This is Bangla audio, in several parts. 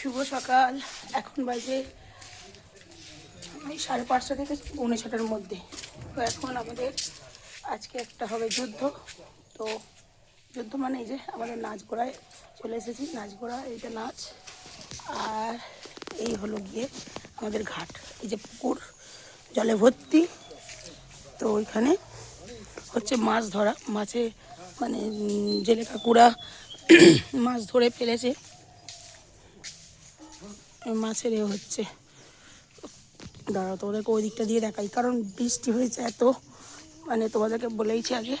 শুভ সকাল। এখন বাজে ওই 5:30 থেকে 6:45-র মধ্যে। তো এখন আমাদের আজকে একটা হবে যুদ্ধ। তো যুদ্ধ মানে এই যে আমাদের নাচগোড়ায় চলে এসেছি। নাচগোড়া এইটা নাচ, আর এই হলো গিয়ে আমাদের ঘাট। এই যে পুকুর জলে ভর্তি। তো ওইখানে হচ্ছে মাছ ধরা, মাছে মানে জেলে কাকুরা মাছ ধরে ফেলেছে। মাছের এ হচ্ছে, দাঁড়াও তোমাদেরকে ওই দিকটা দিয়ে দেখাই, কারণ বৃষ্টি হয়েছে এত, মানে তোমাদেরকে বলেইছি আগে,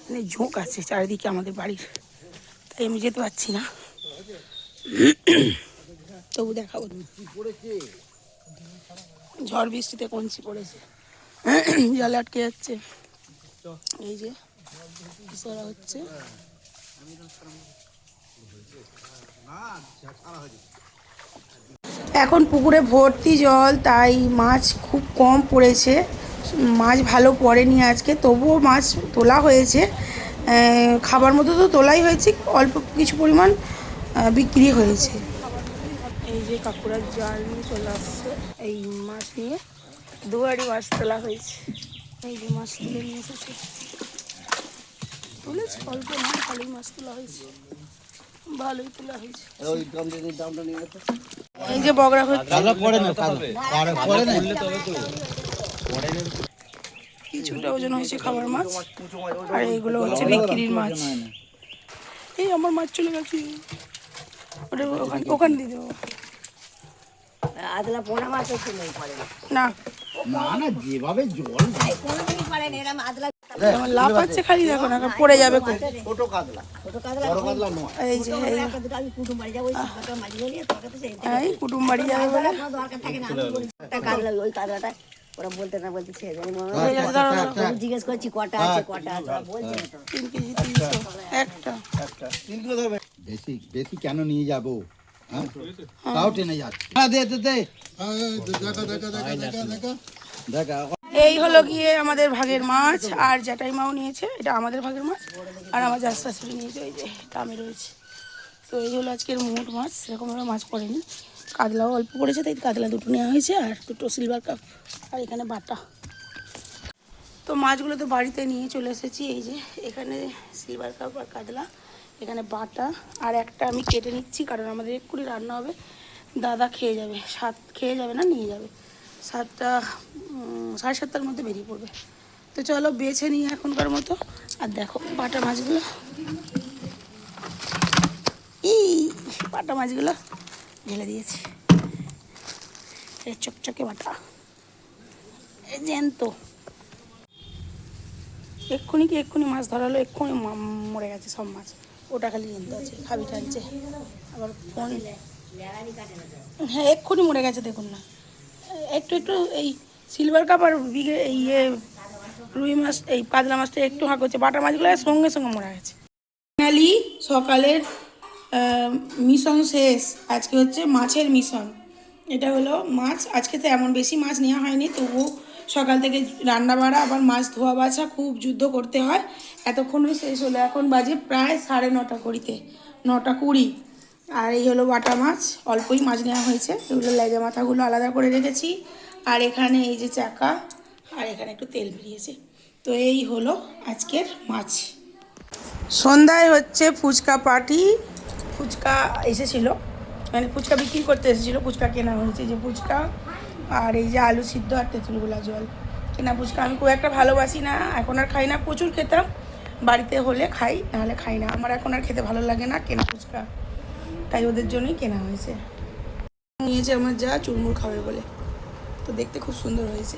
মানে ঝোঁক আছে চারিদিকে আমাদের বাড়ির, তাই আমি যেতে পারছি না, তবু দেখাবো। ঝড় বৃষ্টিতে কঞ্চি পড়েছে, জলে আটকে যাচ্ছে। এই যে ইশারা হচ্ছে। এখন পুকুরে ভর্তি জল, তাই মাছ খুব কম পড়েছে, মাছ ভালো পড়েনি আজকে, তবুও মাছ তোলা হয়েছে। খাবার মতো তো তোলাই হয়েছে, অল্প কিছু পরিমাণ বিক্রি হয়েছে। এই যে কাকুরা জাল নিয়ে চলে আসছে, এই মাছ নিয়ে দুয়ারি মাছ তোলা হয়েছে। এই যে মাছ তুলে নিয়ে এসেছে, তুলেছে অল্প না, ভালোই মাছ তোলা হয়েছে, ভালোই তোলা হয়েছে। এই যে বগরা হচ্ছে, কিছুটা ওজন হয়েছে খাবার মাছ, আর এইগুলো হচ্ছে বিক্রির মাছ। এই আমার মাছ চলে গেছে, ওটা ওখানে দিয়ে দেবো। না লাভ আছে, খালি দেখো না পড়ে যাবে। এই যে কুটুম বাড়ি যাবে বলে ওরা বলতে না বলতে জিজ্ঞেস করছি কটা আছে, কটা আছে বলছে না তো। 3 কেজি 300 একটা। বেশি বেশি কেন নিয়ে যাবো, তাও টেনে যাচ্ছে। এই হলো গিয়ে আমাদের ভাগের মাছ, আর জ্যাঠাইমাও নিয়েছে, এটা আমাদের ভাগের মাছ, আর আমার জাস শাশুড়ি নিয়েছে, ওই যে টামে রয়েছে। তো এই হলো আজকের মোট মাছ, সেরকমভাবে মাছ পড়েনি, কাতলাও অল্প পড়েছে, তাই কাতলা 2টো নেওয়া হয়েছে, আর 2টো সিলভার কাপ, আর এখানে বাটা। তো মাছগুলো তো বাড়িতে নিয়ে চলে এসেছি। এই যে এখানে সিলভার কাপ আর কাতলা, এখানে বাটা, আর একটা আমি কেটে নিচ্ছি, কারণ আমাদের এক্ষুনি রান্না হবে, দাদা খেয়ে যাবে, খেয়ে যাবে না, নিয়ে যাবে 7:30-7:30-র মধ্যে বেরিয়ে পড়বে। তো চলো বেছে নিই এখনকার মতো। আর দেখো বাটা মাছগুলো, বাটা মাছগুলো ঢেলে দিয়েছি, এই চকচকে বাটা, এই জ্যান্ত। এক্ষুনি মাছ ধরালো, এক্ষুনি মরে গেছে সব মাছ, ওটা খালি জ্যান্ত আছে, খাবি টানছে আবার ফোন। হ্যাঁ এক্ষুনি মরে গেছে, দেখুন না, একটু এই সিলভার কাপ আর রুই মাছ, এই কাতলা মাছটা একটু হাঁক হচ্ছে, বাটা মাছগুলো সঙ্গে সঙ্গে মরে গেছে। ফাইনালি সকালের মিশন শেষ, আজকে হচ্ছে মাছের মিশন। এটা হলো মাছ, আজকে তো এমন বেশি মাছ নেওয়া হয়নি, তবু সকাল থেকে রান্না বাড়া, আবার মাছ ধোয়া বাছা, খুব যুদ্ধ করতে হয়, এতক্ষণই শেষ হলো। এখন বাজে প্রায় 9:30, 9:20। আর এই হলো বাটা মাছ, অল্পই মাছ নেওয়া হয়েছে, এগুলো লেজা মাথাগুলো আলাদা করে রেখেছি, আর এখানে এই যে চাকা, আর এখানে একটু তেল বেরিয়েছে। তো এই হলো আজকের মাছ। সন্ধ্যায় হচ্ছে ফুচকা পার্টি, ফুচকা এসেছিলো, মানে ফুচকা বিক্রি করতে এসেছিলো, ফুচকা কেনা হয়েছে, যে ফুচকা, আর এই যে আলু সিদ্ধ আর তেঁতুলগুলা জল। কেনা ফুচকা আমি খুব একটা ভালোবাসি না, এখন আর খাই না, প্রচুর খেতাম, বাড়িতে হলে খাই, নাহলে খাই না, আমার এখন আর খেতে ভালো লাগে না কেনা ফুচকা, তাই ওদের জন্যই কেনা হয়েছে। নিয়েছে আমার যা চুরমুর খাবে বলে, তো দেখতে খুব সুন্দর হয়েছে।